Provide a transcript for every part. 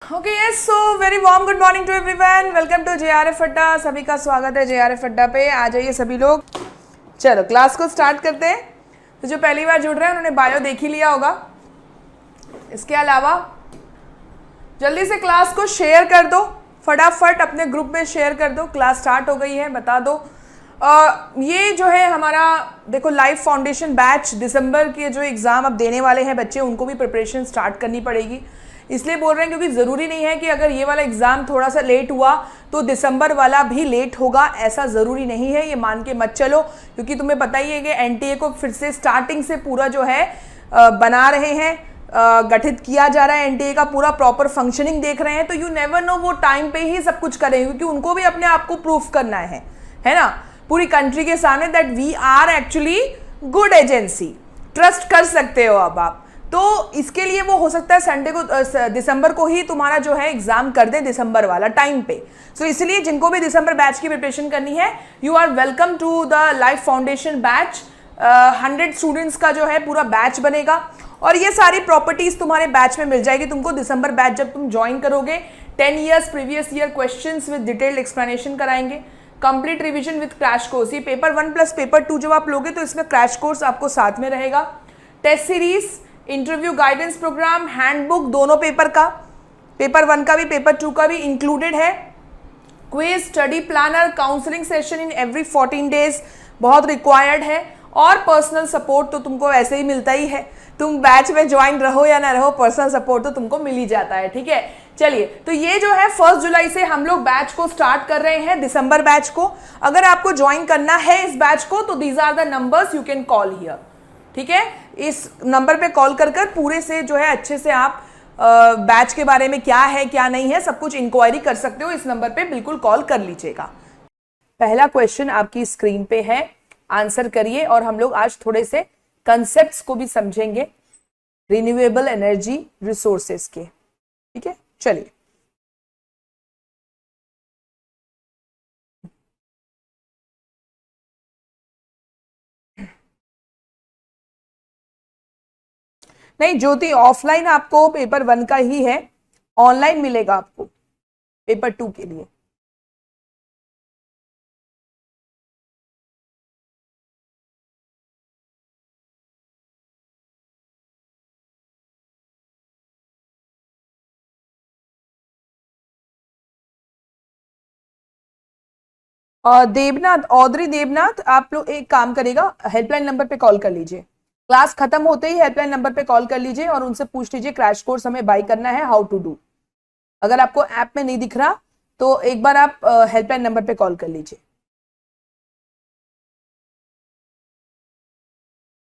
Okay yes so very warm good morning to everyone. Welcome to JRF Adda. सभी का स्वागत है जेआरएफ अड्डा पे। आ जाइए सभी लोग। चलो क्लास को स्टार्ट करते हैं। तो जो पहली बार जुड़ रहे हैं उन्होंने बायो देख ही लिया होगा। इसके अलावा जल्दी से क्लास को शेयर कर दो, फटाफट अपने ग्रुप में शेयर कर दो। क्लास स्टार्ट हो गई है, बता दो। ये जो है हमारा देखो लाइव फाउंडेशन बैच, दिसंबर के जो एग्ज़ाम अब देने वाले हैं बच्चे, उनको भी प्रिपरेशन स्टार्ट करनी पड़ेगी। इसलिए बोल रहे हैं क्योंकि ज़रूरी नहीं है कि अगर ये वाला एग्ज़ाम थोड़ा सा लेट हुआ तो दिसंबर वाला भी लेट होगा, ऐसा ज़रूरी नहीं है। ये मान के मत चलो, क्योंकि तुम्हें पता ही है कि एनटीए को फिर से स्टार्टिंग से पूरा जो है बना रहे हैं, गठित किया जा रहा है। एनटीए का पूरा प्रॉपर फंक्शनिंग देख रहे हैं। तो यू नेवर नो वो टाइम पे ही सब कुछ करेंगे, क्योंकि उनको भी अपने आप को प्रूफ करना है ना, पूरी कंट्री के सामने that we are actually good agency, trust कर सकते हो अब आप। तो इसके लिए वो हो सकता है संडे को, दिसंबर को ही तुम्हारा जो है एग्जाम कर दें, दिसंबर वाला टाइम पे। सो इसलिए जिनको भी दिसंबर बैच की प्रिपरेशन करनी है, you are welcome to the life foundation batch. 100 students का जो है पूरा बैच बनेगा और ये सारी प्रॉपर्टीज तुम्हारे बैच में मिल जाएगी तुमको। दिसंबर बैच जब तुम ज्वाइन करोगे, 10 years previous year questions with detailed explanation कराएंगे, complete revision with crash course. ये पेपर 1 प्लस पेपर 2 जब आप लोगे तो इसमें क्रैश कोर्स आपको साथ में रहेगा। Test series, interview guidance programme, handbook, दोनों पेपर का, पेपर 1 का भी पेपर 2 का भी इंक्लूडेड है। Quiz, study planner, counselling session in every 14 days बहुत रिक्वायर्ड है। और पर्सनल सपोर्ट तो तुमको ऐसे ही मिलता ही है, तुम बैच में ज्वाइन रहो या ना रहो, पर्सनल सपोर्ट तो तुमको मिल ही जाता है। ठीक है, चलिए। तो ये जो है 1 जुलाई से हम लोग बैच को स्टार्ट कर रहे हैं, दिसंबर बैच को। अगर आपको ज्वाइन करना है इस बैच को तो these are the numbers you can call here. ठीक है, इस नंबर पे कॉल कर पूरे से जो है अच्छे से आप बैच के बारे में क्या है क्या नहीं है सब कुछ इंक्वायरी कर सकते हो। इस नंबर पे बिल्कुल कॉल कर लीजिएगा। पहला क्वेश्चन आपकी स्क्रीन पे है, आंसर करिए। और हम लोग आज थोड़े से कंसेप्ट्स को भी समझेंगे रिन्यूएबल एनर्जी रिसोर्सेस के। ठीक है, चलिए। नहीं ज्योति, ऑफलाइन आपको पेपर 1 का ही है, ऑनलाइन मिलेगा आपको पेपर 2 के लिए। देवनाथ, औदरी देवनाथ, आप लोग एक काम करेगा, हेल्पलाइन नंबर पे कॉल कर लीजिए। क्लास खत्म होते ही हेल्पलाइन नंबर पे कॉल कर लीजिए और उनसे पूछ लीजिए क्रैश कोर्स हमें बाय करना है, हाउ टू डू। अगर आपको ऐप में नहीं दिख रहा तो एक बार आप हेल्पलाइन नंबर पे कॉल कर लीजिए।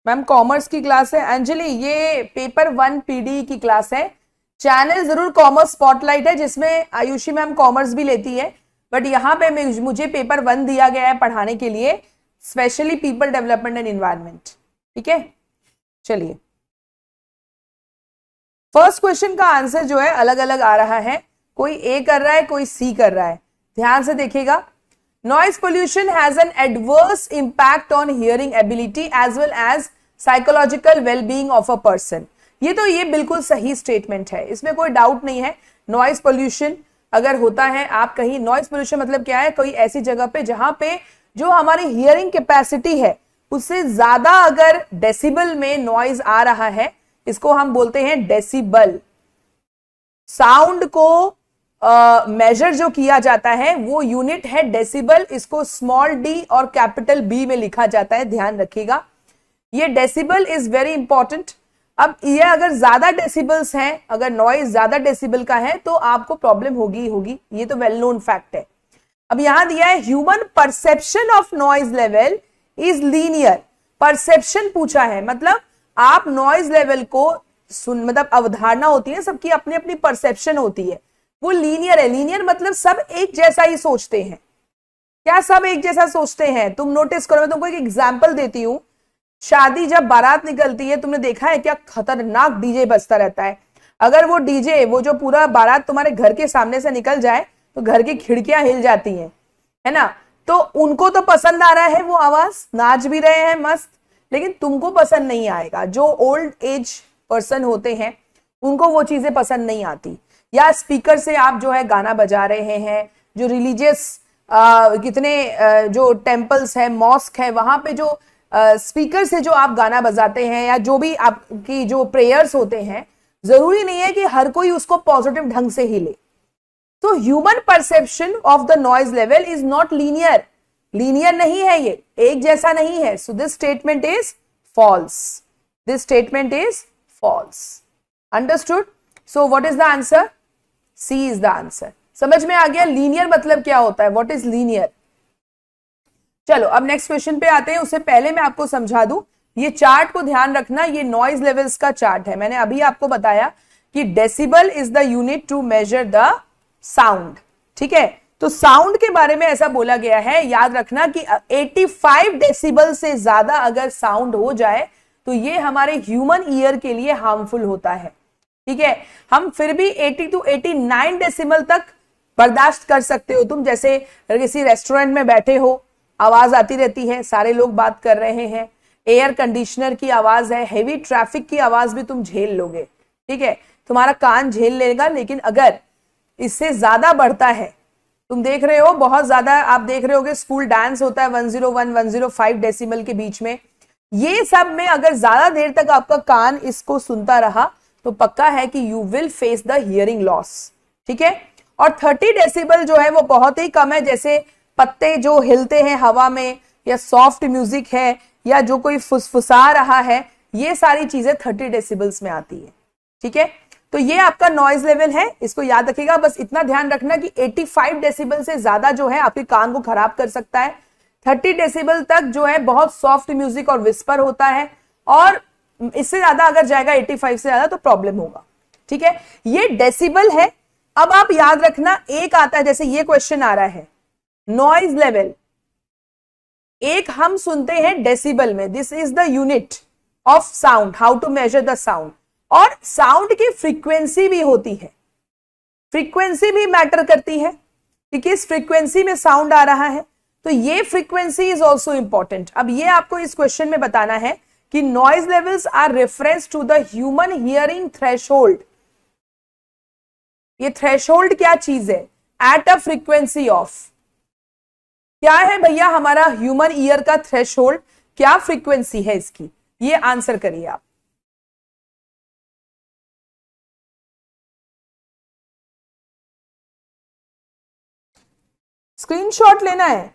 मैम कॉमर्स की क्लास है अंजलि, ये पेपर 1 पीडी की क्लास है। चैनल जरूर कॉमर्स स्पॉटलाइट है, जिसमें आयुषी मैम कॉमर्स भी लेती है, बट यहाँ पे मुझे पेपर 1 दिया गया है पढ़ाने के लिए, specially people development and environment. ठीक है, चलिए। फर्स्ट क्वेश्चन का आंसर जो है अलग अलग आ रहा है, कोई ए कर रहा है कोई सी कर रहा है। ध्यान से देखिएगा। Noise pollution has an adverse impact on hearing ability as well as psychological wellbeing of a person. ये बिल्कुल सही स्टेटमेंट है, इसमें कोई डाउट नहीं है। नॉइज पोल्यूशन अगर होता है, आप कहीं, नॉइज पोल्यूशन मतलब क्या है, कोई ऐसी जगह पे जहां पे जो हमारी हियरिंग कैपेसिटी है उससे ज्यादा अगर डेसिबल में नॉइज आ रहा है, इसको हम बोलते हैं डेसिबल। साउंड को मेजर जो किया जाता है वो यूनिट है डेसिबल, इसको स्मॉल डी और कैपिटल बी में लिखा जाता है, ध्यान रखिएगा। ये डेसिबल इज वेरी इंपॉर्टेंट। अब ये अगर ज्यादा डेसिबल्स हैं, अगर नॉइज ज्यादा डेसिबल का है तो आपको प्रॉब्लम होगी, ये तो वेल नोन फैक्ट है। अब यहां दिया है human perception of noise level is linear. Perception पूछा है, मतलब आप नॉइज लेवल को मतलब अवधारणा होती है, सबकी अपनी अपनी परसेप्शन होती है, वो लीनियर है। लीनियर मतलब सब एक जैसा ही सोचते हैं। क्या सब एक जैसा सोचते हैं? तुम नोटिस करो, मैं तुमको एक एग्जांपल देती हूं। शादी जब बारात निकलती है, तुमने देखा है क्या खतरनाक डीजे बजता रहता है। अगर वो डीजे, वो जो पूरा बारात तुम्हारे घर के सामने से निकल जाए तो घर की खिड़कियां हिल जाती हैं, है ना। तो उनको तो पसंद आ रहा है वो आवाज, नाच भी रहे हैं मस्त, लेकिन तुमको पसंद नहीं आएगा। जो ओल्ड एज पर्सन होते हैं उनको वो चीजें पसंद नहीं आती। या स्पीकर से आप जो है गाना बजा रहे हैं, जो रिलीजियस कितने जो टेम्पल्स है, मॉस्क है, वहां पे जो स्पीकर से जो आप गाना बजाते हैं, या जो भी आपकी जो प्रेयर्स होते हैं, जरूरी नहीं है कि हर कोई उसको पॉजिटिव ढंग से ही ले। तो human perception of the noise level is not linear, linear नहीं है, ये एक जैसा नहीं है। So this statement is false, this statement is false. Understood? So what is the answer? C is the answer. समझ में आ गया लीनियर मतलब क्या होता है, व्हाट इज लीनियर। चलो अब नेक्स्ट क्वेश्चन पे आते हैं। उससे पहले मैं आपको समझा दूं, ये चार्ट को ध्यान रखना, ये नॉइज लेवल्स का चार्ट है। मैंने अभी आपको बताया कि decibel is the unit to measure the sound, ठीक है। तो साउंड के बारे में ऐसा बोला गया है, याद रखना कि 85 डेसिबल से ज्यादा अगर साउंड हो जाए तो ये हमारे ह्यूमन ईयर के लिए हार्मफुल होता है, ठीक है। हम फिर भी 80 to 89 डेसिबल तक बर्दाश्त कर सकते हो। तुम जैसे किसी रेस्टोरेंट में बैठे हो, आवाज आती रहती है, सारे लोग बात कर रहे हैं, एयर कंडीशनर की आवाज है, हेवी ट्रैफिक की आवाज भी तुम झेल लोगे, ठीक है, तुम्हारा कान झेल लेगा। लेकिन अगर इससे ज्यादा बढ़ता है, तुम देख रहे हो बहुत ज्यादा, आप देख रहे होगे स्कूल डांस होता है 101 105 डेसिबल के बीच में, ये सब में अगर ज्यादा देर तक आपका कान इसको सुनता रहा तो पक्का है कि you will face the hearing loss, ठीक है। और 30 डेसिबल जो है वो बहुत ही कम है, जैसे पत्ते जो हिलते हैं हवा में, या सॉफ्ट म्यूजिक है, या जो कोई फुसफुसा रहा है, ये सारी चीजें 30 डेसिबल्स में आती है, ठीक है। तो ये आपका नॉइज लेवल है, इसको याद रखिएगा। बस इतना ध्यान रखना कि 85 डेसिबल से ज्यादा जो है आपके कान को खराब कर सकता है। 30 डेसिबल तक जो है बहुत सॉफ्ट म्यूजिक और विस्पर होता है, और इससे ज्यादा अगर जाएगा 85 से ज्यादा तो प्रॉब्लम होगा, ठीक है। ये डेसिबल है। अब आप याद रखना, एक आता है, जैसे ये क्वेश्चन आ रहा है नॉइज लेवल, एक हम सुनते हैं डेसिबल में, this is the unit of sound, how to measure the sound. और साउंड की फ्रीक्वेंसी भी होती है, फ्रीक्वेंसी भी मैटर करती है कि किस फ्रीक्वेंसी में साउंड आ रहा है, तो ये फ्रीक्वेंसी इज ऑल्सो इंपॉर्टेंट। अब ये आपको इस क्वेश्चन में बताना है कि noise levels are reference to the human hearing threshold. ये थ्रेशोल्ड क्या चीज है? एट अ फ्रीक्वेंसी ऑफ, क्या है भैया हमारा ह्यूमन ईयर का थ्रेशोल्ड, क्या फ्रीक्वेंसी है इसकी, ये आंसर करिए आप। स्क्रीनशॉट लेना है।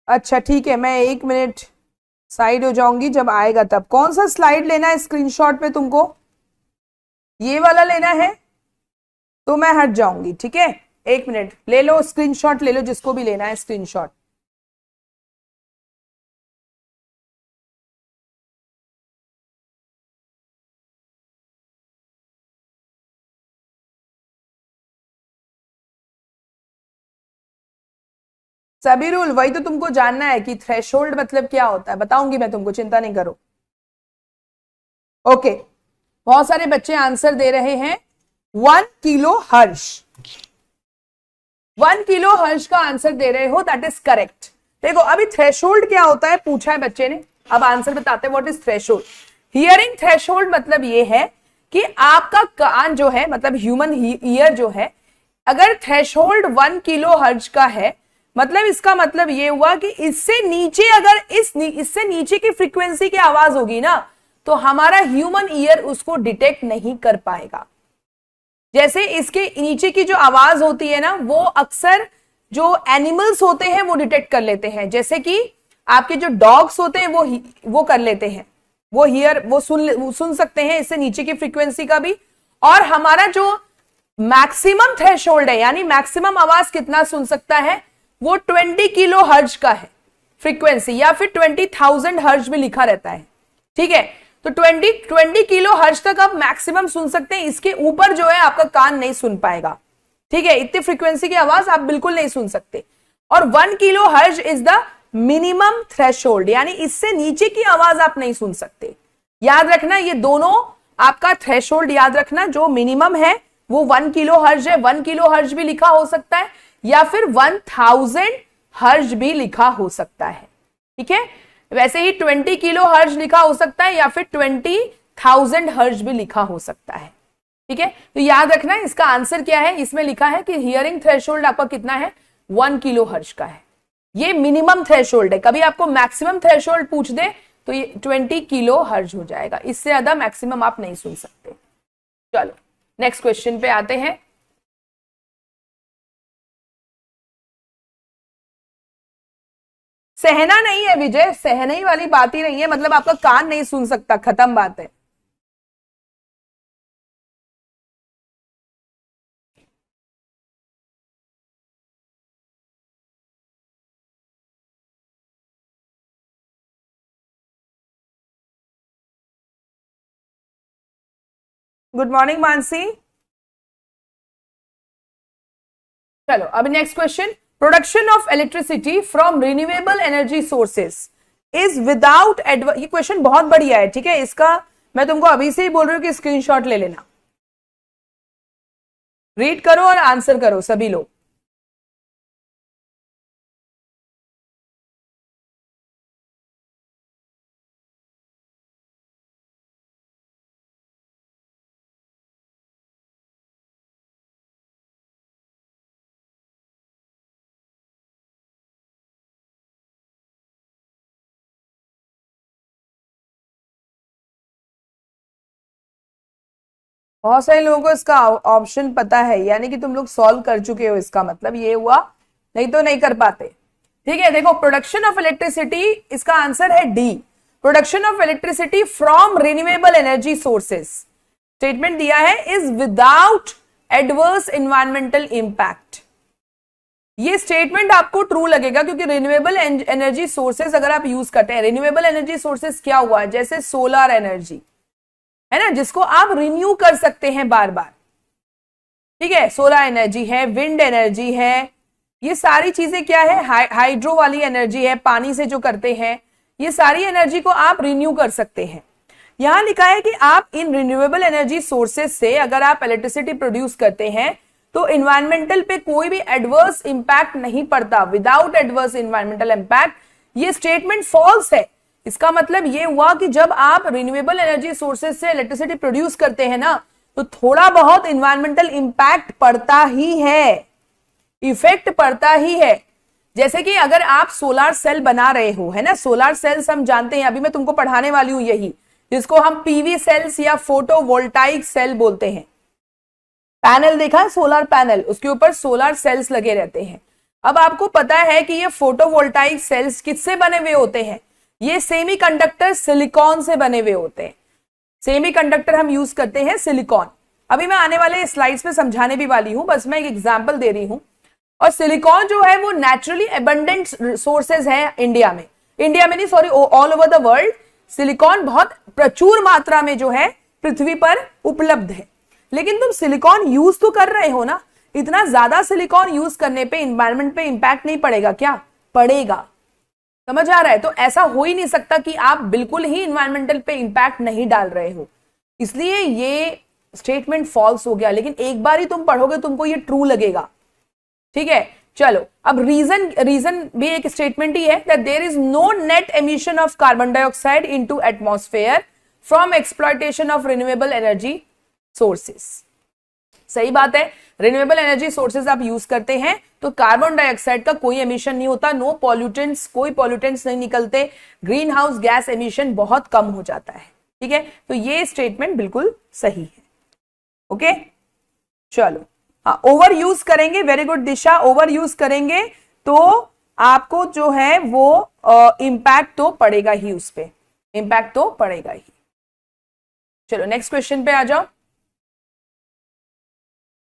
अच्छा ठीक है, मैं 1 मिनट साइड हो जाऊंगी, जब आएगा तब। कौन सा स्लाइड लेना है स्क्रीनशॉट पे तुमको? ये वाला लेना है तो मैं हट जाऊंगी, ठीक है। 1 मिनट ले लो, स्क्रीनशॉट ले लो, जिसको भी लेना है स्क्रीनशॉट। सभी रूल वही तो तुमको जानना है कि थ्रेशोल्ड मतलब क्या होता है, बताऊंगी मैं तुमको, चिंता नहीं करो। ओके, बहुत सारे बच्चे आंसर दे रहे हैं 1 किलो हर्ष, 1 किलो हर्ष का आंसर दे रहे हो, दैट इज करेक्ट। देखो अभी थ्रेशोल्ड क्या होता है पूछा है बच्चे ने, अब आंसर बताते हैं what is threshold. Hearing threshold मतलब ये है कि आपका कान जो है, मतलब ह्यूमन ईयर जो है, अगर थ्रेशोल्ड 1 किलो हर्ट्ज का है, मतलब इसका मतलब ये हुआ कि इससे नीचे, अगर इससे नीचे की फ्रीक्वेंसी की आवाज होगी ना, तो हमारा ह्यूमन ईयर उसको डिटेक्ट नहीं कर पाएगा। जैसे इसके नीचे की जो आवाज होती है ना, वो अक्सर जो एनिमल्स होते हैं वो डिटेक्ट कर लेते हैं, जैसे कि आपके जो डॉग्स होते हैं वो कर लेते हैं, वो सुन सकते हैं इससे नीचे की फ्रीक्वेंसी का भी। और हमारा जो मैक्सिमम थ्रेशोल्ड है, यानी मैक्सिमम आवाज कितना सुन सकता है, वो 20 किलो हर्ट्ज का है फ्रीक्वेंसी, या फिर 20,000 हर्ट्ज में लिखा रहता है, ठीक है। तो 20 किलो हर्ट्ज तक आप मैक्सिमम सुन सकते हैं, इसके ऊपर जो है आपका कान नहीं सुन पाएगा, ठीक है। इतनी फ्रीक्वेंसी की आवाज आप बिल्कुल नहीं सुन सकते। और 1 kilo hertz is the minimum threshold, यानी इससे नीचे की आवाज आप नहीं सुन सकते। याद रखना ये दोनों आपका थ्रेशोल्ड, याद रखना जो मिनिमम है वो 1 किलो हर्ट्ज है। 1 किलो हर्ट्ज भी लिखा हो सकता है, या फिर 1000 हर्ट्ज भी लिखा हो सकता है, ठीक है। वैसे ही 20 किलो हर्ज लिखा हो सकता है या फिर 20,000 हर्ज भी लिखा हो सकता है। ठीक है, तो याद रखना इसका आंसर क्या है। इसमें लिखा है कि हियरिंग थ्रेशोल्ड आपका कितना है, 1 किलो हर्ज का है। ये मिनिमम थ्रेशोल्ड है, कभी आपको मैक्सिमम थ्रेशोल्ड पूछ दे तो ये 20 किलो हर्ज हो जाएगा, इससे ज्यादा मैक्सिमम आप नहीं सुन सकते। चलो नेक्स्ट क्वेश्चन पे आते हैं। सहना नहीं है विजय, सहने वाली बात ही नहीं है, मतलब आपका कान नहीं सुन सकता, खत्म बात है। Good morning Mansi. चलो अब next question, production of electricity from renewable energy sources is without ये क्वेश्चन बहुत बढ़िया है। ठीक है, इसका मैं तुमको अभी से ही बोल रही हूं कि स्क्रीनशॉट ले लेना, रीड करो और आंसर करो सभी लोग। बहुत सारे लोगों को इसका ऑप्शन पता है, यानी कि तुम लोग सॉल्व कर चुके हो, इसका मतलब ये हुआ, नहीं तो नहीं कर पाते। ठीक है, देखो प्रोडक्शन ऑफ इलेक्ट्रिसिटी, इसका आंसर है D, production of electricity from renewable energy sources. Statement दिया है is without adverse environmental impact. ये स्टेटमेंट आपको ट्रू लगेगा क्योंकि रिन्यूएबल एनर्जी सोर्सेस अगर आप यूज करते हैं, रिन्यूएबल एनर्जी सोर्सेस क्या हुआ, जैसे सोलर एनर्जी है ना, जिसको आप रिन्यू कर सकते हैं बार बार। ठीक है, सोलर एनर्जी है, विंड एनर्जी है, ये सारी चीजें क्या है, हाइड्रो वाली एनर्जी है, पानी से जो करते हैं, ये सारी एनर्जी को आप रिन्यू कर सकते हैं। यहां लिखा है कि आप इन रिन्यूएबल एनर्जी सोर्सेस से अगर आप इलेक्ट्रिसिटी प्रोड्यूस करते हैं तो इन्वायरमेंटल पे कोई भी एडवर्स इंपैक्ट नहीं पड़ता, विदाउट एडवर्स इन्वायरमेंटल इंपैक्ट। ये स्टेटमेंट फॉल्स है। इसका मतलब ये हुआ कि जब आप रिन्यूएबल एनर्जी सोर्सेस से इलेक्ट्रिसिटी प्रोड्यूस करते हैं ना, तो थोड़ा बहुत इन्वायरमेंटल इंपैक्ट पड़ता ही है, इफेक्ट पड़ता ही है। जैसे कि अगर आप सोलर सेल बना रहे हो, है ना, सोलर सेल्स हम जानते हैं, अभी मैं तुमको पढ़ाने वाली हूं यही, जिसको हम पीवी सेल्स या फोटोवोल्टाइक सेल बोलते हैं। पैनल देखा है, सोलर पैनल, उसके ऊपर सोलर सेल्स लगे रहते हैं। अब आपको पता है कि ये फोटोवोल्टाइक सेल्स किससे बने हुए होते हैं, ये सेमीकंडक्टर सिलिकॉन से बने हुए होते हैं। सेमीकंडक्टर हम यूज करते हैं सिलिकॉन, अभी मैं आने वाले स्लाइड्स में समझाने भी वाली हूं, बस मैं एक एग्जांपल दे रही हूं। और सिलिकॉन जो है वो नेचुरली एबंडेंट सोर्सेज है इंडिया में, इंडिया में नहीं sorry, all over the world silicon बहुत प्रचुर मात्रा में जो है पृथ्वी पर उपलब्ध है। लेकिन तुम सिलिकॉन यूज तो कर रहे हो ना, इतना ज्यादा सिलिकॉन यूज करने पे इन्वायरमेंट पे इंपैक्ट नहीं पड़ेगा क्या, पड़ेगा। समझ आ रहा है? तो ऐसा हो ही नहीं सकता कि आप बिल्कुल ही इन्वायरमेंटल पे इंपैक्ट नहीं डाल रहे हो, इसलिए ये स्टेटमेंट फॉल्स हो गया। लेकिन एक बार ही तुम पढ़ोगे तुमको ये ट्रू लगेगा। ठीक है, चलो अब रीजन भी एक स्टेटमेंट ही है, that there is no net emission of carbon dioxide into atmosphere from exploitation of renewable energy sources. सही बात है, रिन्यूएबल एनर्जी सोर्सेज आप यूज करते हैं तो कार्बन डाइऑक्साइड का कोई एमिशन नहीं होता, नो पॉल्यूटेंट्स, कोई पॉल्यूटेंट्स नहीं निकलते, ग्रीन हाउस गैस एमिशन बहुत कम हो जाता है। ठीक है, तो ये स्टेटमेंट बिल्कुल सही है। ओके, चलो हाँ, ओवर यूज करेंगे, वेरी गुड दिशा, ओवर यूज करेंगे तो आपको जो है वो इंपैक्ट तो पड़ेगा ही, उस पे इंपैक्ट तो पड़ेगा ही। चलो नेक्स्ट क्वेश्चन पे आ जाओ।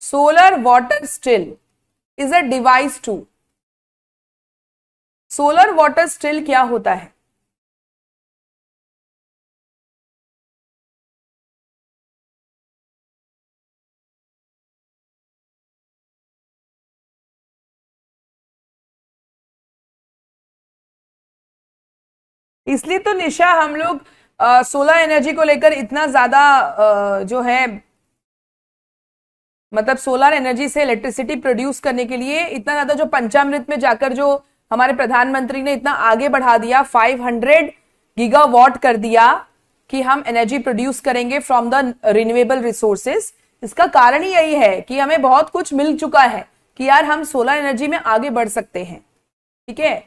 Solar water still is a device to, solar water still क्या होता है? इसलिए तो निशा हम लोग सोलर एनर्जी को लेकर इतना ज्यादा जो है, मतलब सोलर एनर्जी से इलेक्ट्रिसिटी प्रोड्यूस करने के लिए इतना ज्यादा जो पंचामृत में जाकर जो हमारे प्रधानमंत्री ने इतना आगे बढ़ा दिया, 500 गीगावाट कर दिया कि हम एनर्जी प्रोड्यूस करेंगे फ्रॉम द रिन्यूएबल रिसोर्सेज। इसका कारण ही यही है कि हमें बहुत कुछ मिल चुका है कि यार हम सोलर एनर्जी में आगे बढ़ सकते हैं। ठीक है,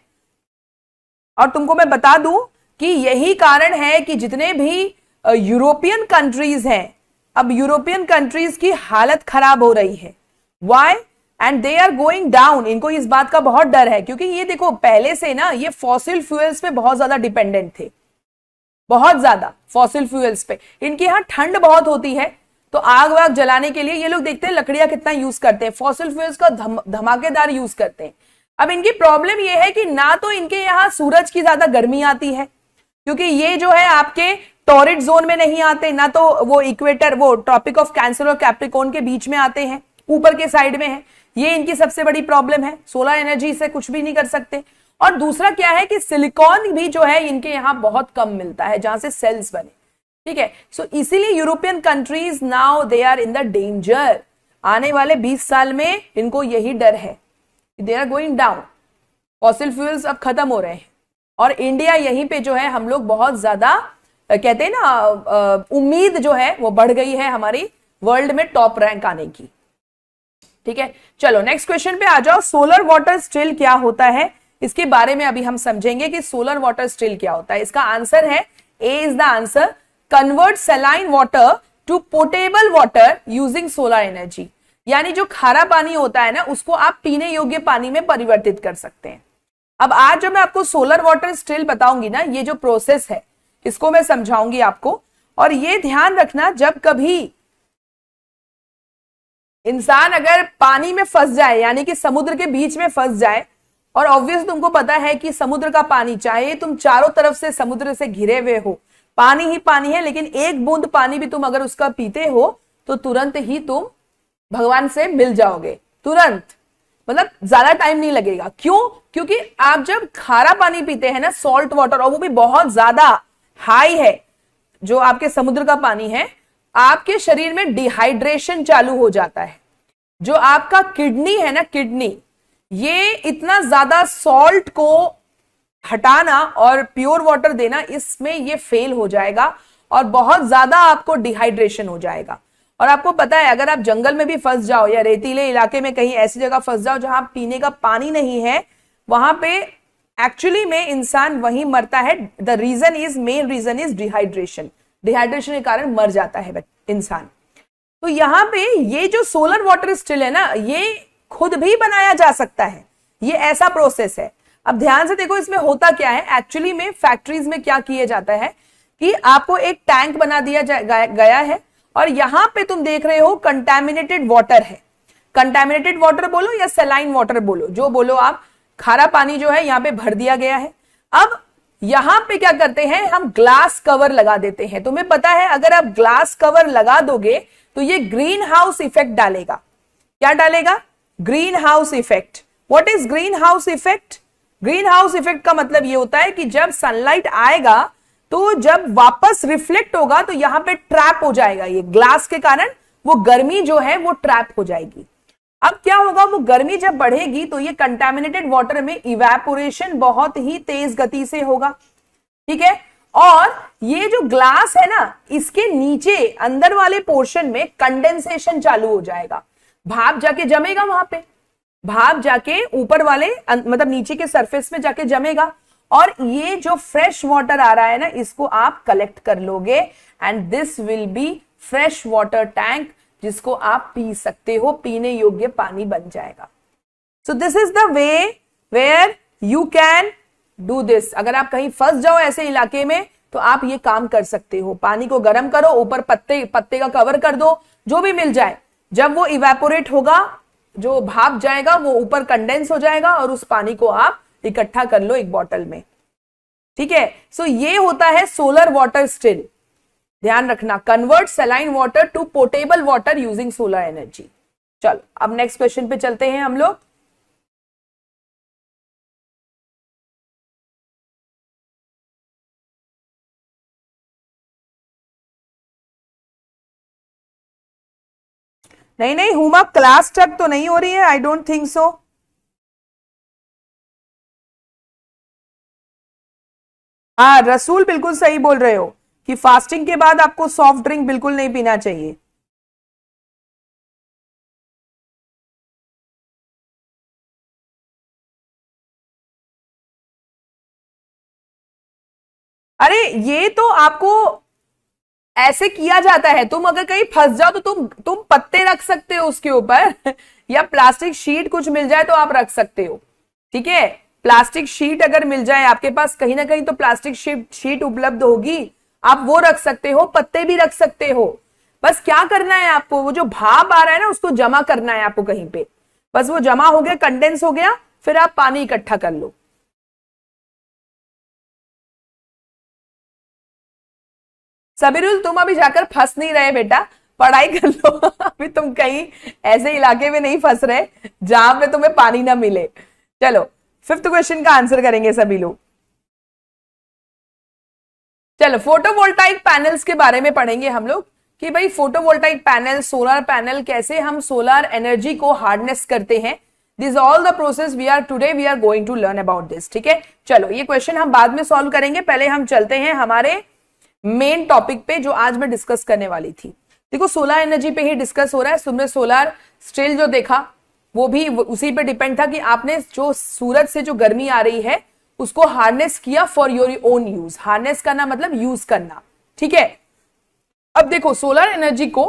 और तुमको मैं बता दूं कि यही कारण है कि जितने भी यूरोपियन कंट्रीज हैं, अब यूरोपियन कंट्रीज की हालत खराब हो रही है। Why? And they are going down. इनको इस बात का बहुत डर है क्योंकि ये देखो पहले से ना ये फॉसिल फ्यूल्स पे बहुत ज्यादा डिपेंडेंट थे, बहुत ज्यादा फॉसिल फ्यूल्स पे। इनके यहाँ ठंड बहुत होती है तो आग वाग जलाने के लिए ये लोग देखते हैं लकड़ियां कितना यूज करते हैं, फॉसिल फ्यूल्स का धमाकेदार यूज करते हैं। अब इनकी प्रॉब्लम ये है कि ना तो इनके यहाँ सूरज की ज्यादा गर्मी आती है क्योंकि ये जो है आपके टॉरिड जोन में नहीं आते, ना तो वो इक्वेटर, वो ट्रॉपिक ऑफ कैंसर और कैप्रिकॉर्न के बीच में आते हैं, ऊपर के साइड में है। ये इनकी सबसे बड़ी प्रॉब्लम है, सोलर एनर्जी से कुछ भी नहीं कर सकते। और दूसरा क्या है कि सिलिकॉन भी जो है इनके यहाँ बहुत कम मिलता है जहां से सेल्स बने। ठीक है, सो इसीलिए European countries now they are in the danger. आने वाले 20 साल में इनको यही डर है, they are going down, fossil fuels अब खत्म हो रहे हैं। और इंडिया यहीं पे जो है हम लोग बहुत ज्यादा कहते हैं ना, उम्मीद जो है वो बढ़ गई है हमारी वर्ल्ड में टॉप रैंक आने की। ठीक है, चलो नेक्स्ट क्वेश्चन पे आ जाओ। सोलर वाटर स्टिल क्या होता है, इसके बारे में अभी हम समझेंगे कि सोलर वाटर स्टिल क्या होता है। इसका आंसर है, A is the answer, convert saline water to portable water using solar energy. यानी जो खारा पानी होता है ना उसको आप पीने योग्य पानी में परिवर्तित कर सकते हैं। अब आज जो मैं आपको सोलर वाटर स्टिल बताऊंगी ना, ये जो प्रोसेस है इसको मैं समझाऊंगी आपको। और ये ध्यान रखना, जब कभी इंसान अगर पानी में फंस जाए यानी कि समुद्र के बीच में फंस जाए, और ऑब्वियस तुमको पता है कि समुद्र का पानी, चाहे तुम चारों तरफ से समुद्र से घिरे हुए हो, पानी ही पानी है, लेकिन एक बूंद पानी भी तुम अगर उसका पीते हो तो तुरंत ही तुम भगवान से मिल जाओगे, तुरंत, मतलब ज्यादा टाइम नहीं लगेगा। क्यों? क्योंकि आप जब खारा पानी पीते हैं ना, सॉल्ट वाटर, और वो भी बहुत ज्यादा हाई है जो आपके समुद्र का पानी है, आपके शरीर में डिहाइड्रेशन चालू हो जाता है। जो आपका किडनी है ना, किडनी, ये इतना ज्यादा सॉल्ट को हटाना और प्योर वाटर देना, इसमें ये फेल हो जाएगा और बहुत ज्यादा आपको डिहाइड्रेशन हो जाएगा। और आपको पता है अगर आप जंगल में भी फंस जाओ या रेतीले इलाके में कहीं ऐसी जगह फंस जाओ जहां पीने का पानी नहीं है, वहां पे एक्चुअली में इंसान वहीं मरता है। The reason is, main reason is dehydration. Dehydration के कारण मर जाता है इंसान। तो यहाँ पे ये जो सोलर वाटर स्टिल है ना, ये खुद भी बनाया जा सकता है, ये ऐसा प्रोसेस है। अब ध्यान से देखो इसमें होता क्या है। एक्चुअली में फैक्ट्रीज में क्या किया जाता है कि आपको एक टैंक बना दिया गया है और यहां पे तुम देख रहे हो कंटामिनेटेड वाटर है। कंटामिनेटेड वाटर बोलो या सलाइन वाटर बोलो, जो बोलो आप, खारा पानी जो है यहां पे भर दिया गया है। अब यहां पे क्या करते हैं, हम ग्लास कवर लगा देते हैं। तुम्हें पता है अगर आप ग्लास कवर लगा दोगे तो ये ग्रीन हाउस इफेक्ट डालेगा। क्या डालेगा? Green house effect. What is green house effect? Green house effect का मतलब ये होता है कि जब सनलाइट आएगा तो जब वापस रिफ्लेक्ट होगा तो यहां पे ट्रैप हो जाएगा, ये ग्लास के कारण वो गर्मी जो है वो ट्रैप हो जाएगी। अब क्या होगा, वो गर्मी जब बढ़ेगी तो ये कंटामिनेटेड वाटर में इवेपोरेशन बहुत ही तेज गति से होगा। ठीक है, और ये जो ग्लास है ना, इसके नीचे अंदर वाले पोर्शन में कंडेंसेशन चालू हो जाएगा। भाप जाके जमेगा वहां पे, भाप जाके ऊपर वाले मतलब नीचे के सरफेस में जाके जमेगा और ये जो फ्रेश वाटर आ रहा है ना, इसको आप कलेक्ट कर लोगे and this will be fresh water tank, जिसको आप पी सकते हो, पीने योग्य पानी बन जाएगा। So this is the way where you can do this. अगर आप कहीं फंस जाओ ऐसे इलाके में तो आप ये काम कर सकते हो। पानी को गर्म करो, ऊपर पत्ते का कवर कर दो, जो भी मिल जाए। जब वो इवेपोरेट होगा, जो भाप जाएगा वो ऊपर कंडेंस हो जाएगा और उस पानी को आप इकट्ठा कर लो एक बॉटल में। ठीक है, सो ये होता है सोलर वाटर स्टिल। ध्यान रखना, convert saline water to portable water using solar energy. चलो अब नेक्स्ट क्वेश्चन पे चलते हैं हम लोग। नहीं नहीं हुमा, क्लास तक तो नहीं हो रही है, आई डोंट थिंक सो। हाँ रसूल बिल्कुल सही बोल रहे हो कि फास्टिंग के बाद आपको सॉफ्ट ड्रिंक बिल्कुल नहीं पीना चाहिए। अरे ये तो आपको ऐसे किया जाता है, तुम अगर कहीं फंस जाओ तो तुम पत्ते रख सकते हो उसके ऊपर या प्लास्टिक शीट कुछ मिल जाए तो आप रख सकते हो, ठीक है। प्लास्टिक शीट अगर मिल जाए आपके पास, कहीं ना कहीं तो प्लास्टिक शीट उपलब्ध होगी, आप वो रख सकते हो, पत्ते भी रख सकते हो। बस क्या करना है आपको, वो जो भाप आ रहा है ना उसको जमा करना है आपको कहीं पे, बस वो जमा हो गया, कंडेंस हो गया, फिर आप पानी इकट्ठा कर लो। सबीरुल तुम अभी जाकर फंस नहीं रहे बेटा, पढ़ाई कर लो अभी तुम कहीं ऐसे इलाके में नहीं फंस रहे जहां पे तुम्हें पानी ना मिले। चलो फिफ्थ क्वेश्चन का आंसर करेंगे सभी लोग। चलो फोटोवोल्टाइक पैनल्स के बारे में पढ़ेंगे हम लोग कि भाई फोटोवोल्टाइक पैनल, सोलर पैनल, कैसे हम सोलर एनर्जी को हार्नेस करते हैं। This all the process we are going to learn about this, ठीक है। चलो ये क्वेश्चन हम बाद में सॉल्व करेंगे, पहले हम चलते हैं हमारे मेन टॉपिक पे जो आज मैं डिस्कस करने वाली थी। देखो सोलर एनर्जी पे ही डिस्कस हो रहा है। तुमने सोलर स्टिल जो देखा वो भी उसी पे डिपेंड था कि आपने जो सूरज से जो गर्मी आ रही है उसको हार्नेस किया for your own use. Harness करना मतलब यूज करना, ठीक है। अब देखो सोलर एनर्जी को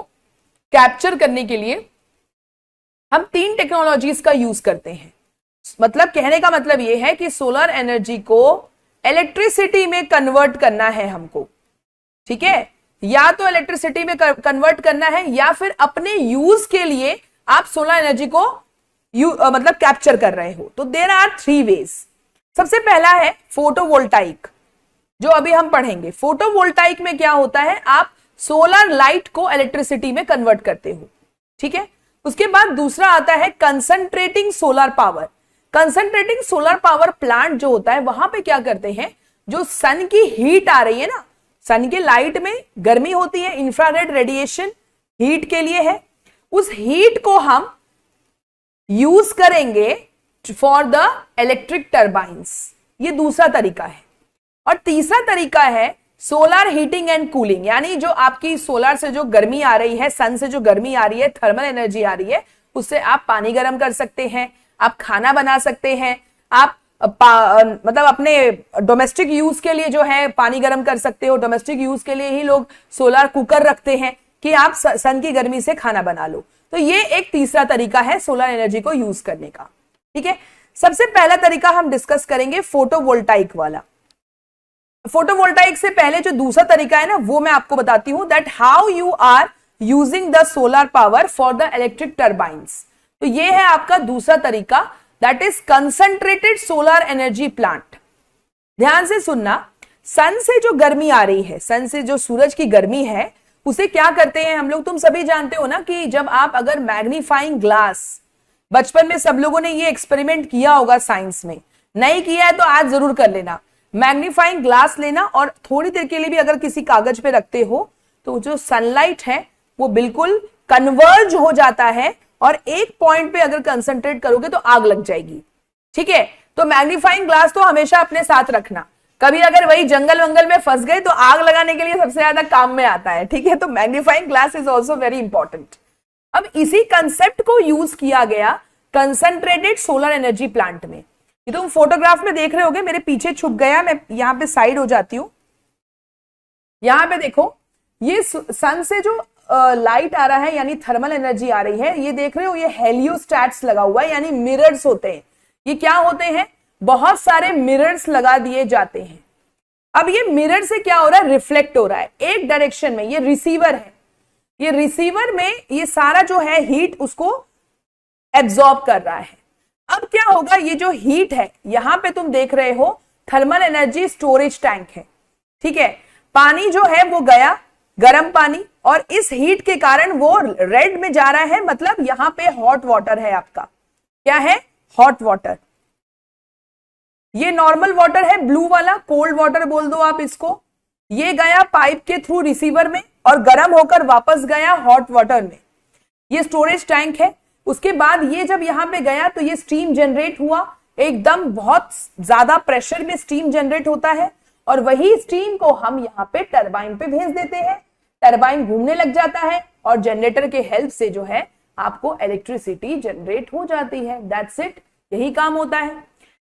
कैप्चर करने के लिए हम 3 टेक्नोलॉजीज का यूज करते हैं। मतलब कहने का मतलब यह है कि सोलर एनर्जी को इलेक्ट्रिसिटी में कन्वर्ट करना है हमको, ठीक है। या तो इलेक्ट्रिसिटी में कन्वर्ट करना है या फिर अपने यूज के लिए आप सोलर एनर्जी को मतलब कैप्चर कर रहे हो। तो देयर आर 3 वेज। सबसे पहला है फोटोवोल्टाइक, जो अभी हम पढ़ेंगे। फोटोवोल्टाइक में क्या होता है, आप सोलर लाइट को इलेक्ट्रिसिटी में कन्वर्ट करते हो, ठीक है। उसके बाद दूसरा आता है concentrating solar power. Concentrating solar power plant जो होता है वहां पे क्या करते हैं, जो सन की हीट आ रही है ना, सन के लाइट में गर्मी होती है, इंफ्रारेड रेडिएशन हीट के लिए है, उस हीट को हम यूज करेंगे फॉर द इलेक्ट्रिक टर्बाइंस। ये दूसरा तरीका है। और तीसरा तरीका है सोलर हीटिंग एंड कूलिंग, यानी जो आपकी सोलर से जो गर्मी आ रही है, सन से जो गर्मी आ रही है, थर्मल एनर्जी आ रही है, उससे आप पानी गर्म कर सकते हैं, आप खाना बना सकते हैं, आप मतलब अपने डोमेस्टिक यूज के लिए जो है पानी गर्म कर सकते हो। डोमेस्टिक यूज के लिए ही लोग सोलर कुकर रखते हैं कि आप सन की गर्मी से खाना बना लो। तो ये एक तीसरा तरीका है सोलर एनर्जी को यूज करने का, ठीक है। सबसे पहला तरीका हम डिस्कस करेंगे फोटोवोल्टाइक वाला। फोटोवोल्टाइक से पहले जो दूसरा तरीका है ना वो मैं आपको बताती हूं, that how you are using the solar power for the electric turbines. तो ये है आपका दूसरा तरीका, that is concentrated solar energy plant. ध्यान से सुनना, सन से जो गर्मी आ रही है, सन से जो सूरज की गर्मी है, उसे क्या करते हैं हम लोग, तुम सभी जानते हो ना कि जब आप अगर मैग्नीफाइंग ग्लास, बचपन में सब लोगों ने ये एक्सपेरिमेंट किया होगा साइंस में, नहीं किया है तो आज जरूर कर लेना। मैग्नीफाइंग ग्लास लेना और थोड़ी देर के लिए भी अगर किसी कागज पे रखते हो तो जो सनलाइट है वो बिल्कुल कन्वर्ज हो जाता है और एक पॉइंट पे अगर कंसंट्रेट करोगे तो आग लग जाएगी, ठीक है। तो मैग्नीफाइंग ग्लास तो हमेशा अपने साथ रखना, कभी अगर वही जंगल वंगल में फंस गए तो आग लगाने के लिए सबसे ज्यादा काम में आता है, ठीक है। तो magnifying glass is also very important. अब इसी कंसेप्ट को यूज किया गया कंसंट्रेटेड सोलर एनर्जी प्लांट में। ये तुम फोटोग्राफ में देख रहे होगे, मेरे पीछे छुप गया, मैं यहां पे साइड हो जाती हूं। यहां पे देखो, ये सन से जो लाइट आ रहा है यानी थर्मल एनर्जी आ रही है, ये देख रहे हो, ये हेलियोस्टैट्स लगा हुआ है, यानी मिरर्स होते हैं। ये क्या होते हैं, बहुत सारे मिरर्स लगा दिए जाते हैं। अब ये मिरर से क्या हो रहा है, रिफ्लेक्ट हो रहा है एक डायरेक्शन में। ये रिसीवर है, ये रिसीवर में ये सारा जो है हीट उसको एब्जॉर्ब कर रहा है। अब क्या होगा, ये जो हीट है यहां पे तुम देख रहे हो थर्मल एनर्जी स्टोरेज टैंक है, ठीक है। पानी जो है वो गया, गर्म पानी, और इस हीट के कारण वो रेड में जा रहा है, मतलब यहां पे हॉट वाटर है आपका। क्या है, हॉट वाटर। ये नॉर्मल वाटर है, ब्लू वाला कोल्ड वाटर बोल दो आप इसको। ये गया पाइप के थ्रू रिसीवर में और गर्म होकर वापस गया हॉट वाटर में। ये स्टोरेज टैंक है। उसके बाद ये जब यहां पे गया तो ये स्टीम जनरेट हुआ, एकदम बहुत ज्यादा प्रेशर में स्टीम जनरेट होता है और वही स्टीम को हम यहाँ पे टरबाइन पे भेज देते हैं, टरबाइन घूमने लग जाता है और जनरेटर के हेल्प से जो है आपको इलेक्ट्रिसिटी जनरेट हो जाती है। दैट्स इट, यही काम होता है।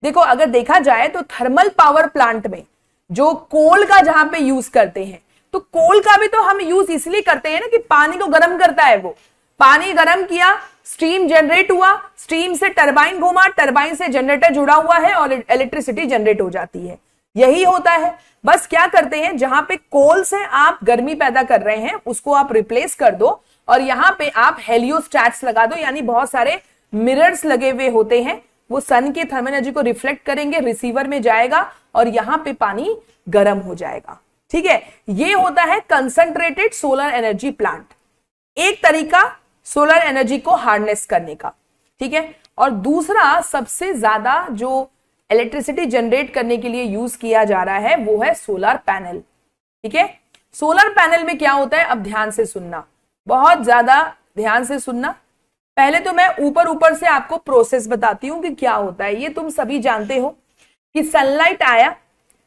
देखो अगर देखा जाए तो थर्मल पावर प्लांट में जो कोल का जहां पे यूज करते हैं, तो कोल का भी तो हम यूज इसलिए करते हैं ना कि पानी को गर्म करता है, वो पानी गर्म किया, स्टीम जनरेट हुआ, स्टीम से टरबाइन घूमा, टरबाइन से जनरेटर जुड़ा हुआ है और इलेक्ट्रिसिटी जनरेट हो जाती है। यही होता है। बस क्या करते हैं, जहां पे कोल से आप गर्मी पैदा कर रहे हैं उसको आप रिप्लेस कर दो और यहां पे आप हेलियोस्टैट्स लगा दो, यानी बहुत सारे मिरर्स लगे हुए होते हैं, वो सन के थर्मल एनर्जी को रिफ्लेक्ट करेंगे, रिसीवर में जाएगा और यहां पे पानी गर्म हो जाएगा। ठीक है, ये होता है कंसंट्रेटेड सोलर एनर्जी प्लांट, एक तरीका सोलर एनर्जी को हार्नेस करने का। ठीक है, और दूसरा सबसे ज्यादा जो इलेक्ट्रिसिटी जनरेट करने के लिए यूज किया जा रहा है वो है सोलर पैनल। ठीक है, सोलर पैनल में क्या होता है, अब ध्यान से सुनना, बहुत ज्यादा ध्यान से सुनना। पहले तो मैं ऊपर ऊपर से आपको प्रोसेस बताती हूं कि क्या होता है। ये तुम सभी जानते हो कि सनलाइट आया,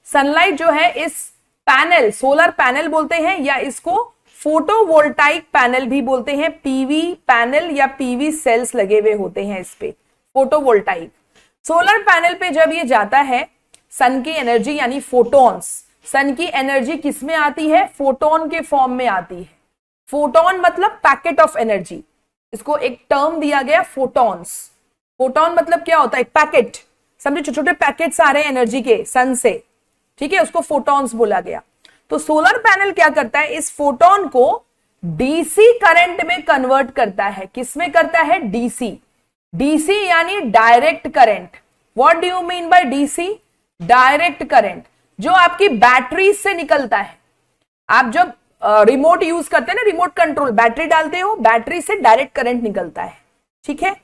सनलाइट जो है इस पैनल, सोलर पैनल बोलते हैं या इसको फोटोवोल्टाइक पैनल भी बोलते हैं, पीवी पैनल या पीवी सेल्स लगे हुए होते हैं इस पे, फोटोवोल्टाइक। सोलर पैनल पे जब ये जाता है, सन की एनर्जी यानी फोटॉन्स, सन की एनर्जी किस में आती है, फोटोन के फॉर्म में आती है। फोटोन मतलब पैकेट ऑफ एनर्जी, इसको एक टर्म दिया गया फोटॉन्स। फोटोन मतलब क्या होता है, एक पैकेट, समझे, छोटे छोटे पैकेट्स आ रहे हैं एनर्जी के सन से। ठीक है, उसको फोटॉन्स बोला गया। तो सोलर पैनल क्या करता है, इस फोटोन को डीसी करंट में कन्वर्ट करता है। किस में करता है, डीसी। डीसी यानी direct current. What do you mean by DC, direct current, जो आपकी बैटरी से निकलता है। आप जब रिमोट यूज करते हैं ना, रिमोट कंट्रोल, बैटरी डालते हो, बैटरी से डायरेक्ट करंट निकलता है। ठीक है,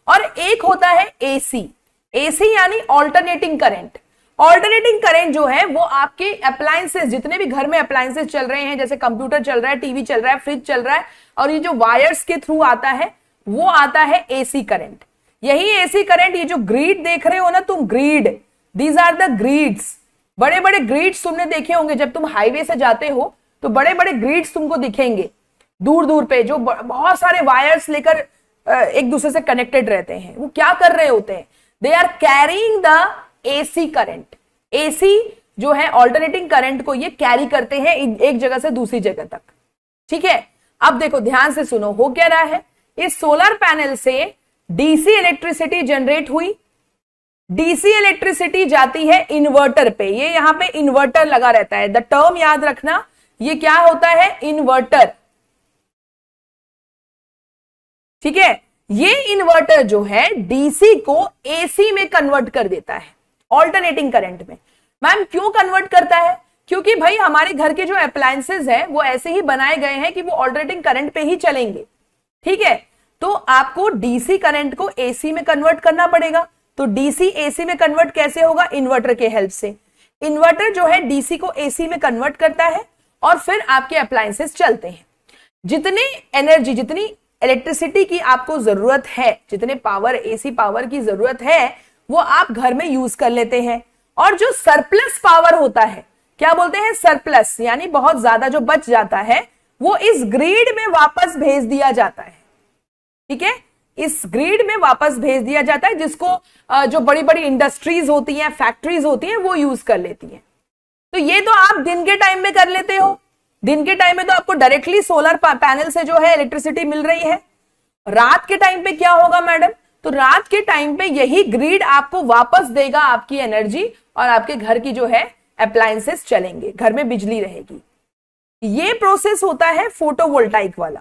और एक होता है एसी। एसी यानी ऑल्टरनेटिंग करंट। ऑल्टरनेटिंग करंट जो है वो आपके अप्लायंसेस, जितने भी घर में अप्लायंसेस चल रहे हैं, जैसे कंप्यूटर चल रहा है, टीवी चल रहा है, फ्रिज चल रहा है, और ये जो वायर्स के थ्रू आता है वो आता है एसी करंट। यही एसी करंट, ये जो ग्रिड देख रहे हो ना तुम, grid, these are the grids. बड़े बड़े ग्रिड्स तुमने देखे होंगे, जब तुम हाईवे से जाते हो तो बड़े बड़े ग्रिड्स तुमको दिखेंगे दूर दूर पे, जो बहुत सारे वायर्स लेकर एक दूसरे से कनेक्टेड रहते हैं। वो क्या कर रहे होते हैं, they are carrying the AC current. AC जो है ऑल्टरनेटिंग करंट को ये कैरी करते हैं एक जगह से दूसरी जगह तक। ठीक है, अब देखो ध्यान से सुनो, हो क्या रहा है, इस सोलर पैनल से डीसी इलेक्ट्रिसिटी जनरेट हुई, डीसी इलेक्ट्रिसिटी जाती है इन्वर्टर पे। ये यहां पे इन्वर्टर लगा रहता है, द टर्म याद रखना, ये क्या होता है, इन्वर्टर। ठीक है, ये इन्वर्टर जो है डीसी को एसी में कन्वर्ट कर देता है, ऑल्टरनेटिंग करंट में। मैम क्यों कन्वर्ट करता है, क्योंकि भाई हमारे घर के जो अप्लायंसेस हैं वो ऐसे ही बनाए गए हैं कि वो ऑल्टरनेटिंग करंट पे ही चलेंगे। ठीक है, तो आपको डीसी करंट को एसी में कन्वर्ट करना पड़ेगा। तो डीसी एसी में कन्वर्ट कैसे होगा, इन्वर्टर के हेल्प से। इन्वर्टर जो है डीसी को एसी में कन्वर्ट करता है और फिर आपके अप्लायंसेस चलते हैं। जितने एनर्जी, जितनी इलेक्ट्रिसिटी की आपको जरूरत है, जितने पावर, एसी पावर की जरूरत है, वो आप घर में यूज कर लेते हैं। और जो सरप्लस पावर होता है, क्या बोलते हैं, सरप्लस, यानी बहुत ज्यादा जो बच जाता है, वो इस ग्रिड में वापस भेज दिया जाता है। ठीक है, इस ग्रिड में वापस भेज दिया जाता है, जिसको जो बड़ी बड़ी इंडस्ट्रीज होती हैं, फैक्ट्रीज होती हैं, वो यूज कर लेती हैं। तो ये तो आप दिन के टाइम में कर लेते हो, दिन के टाइम में तो आपको डायरेक्टली सोलर पैनल से जो है इलेक्ट्रिसिटी मिल रही है। रात के टाइम पे क्या होगा मैडम, तो रात के टाइम पे यही ग्रिड आपको वापस देगा आपकी एनर्जी और आपके घर की जो है अप्लायंसेस चलेंगे, घर में बिजली रहेगी। ये प्रोसेस होता है फोटोवोल्टाइक वाला।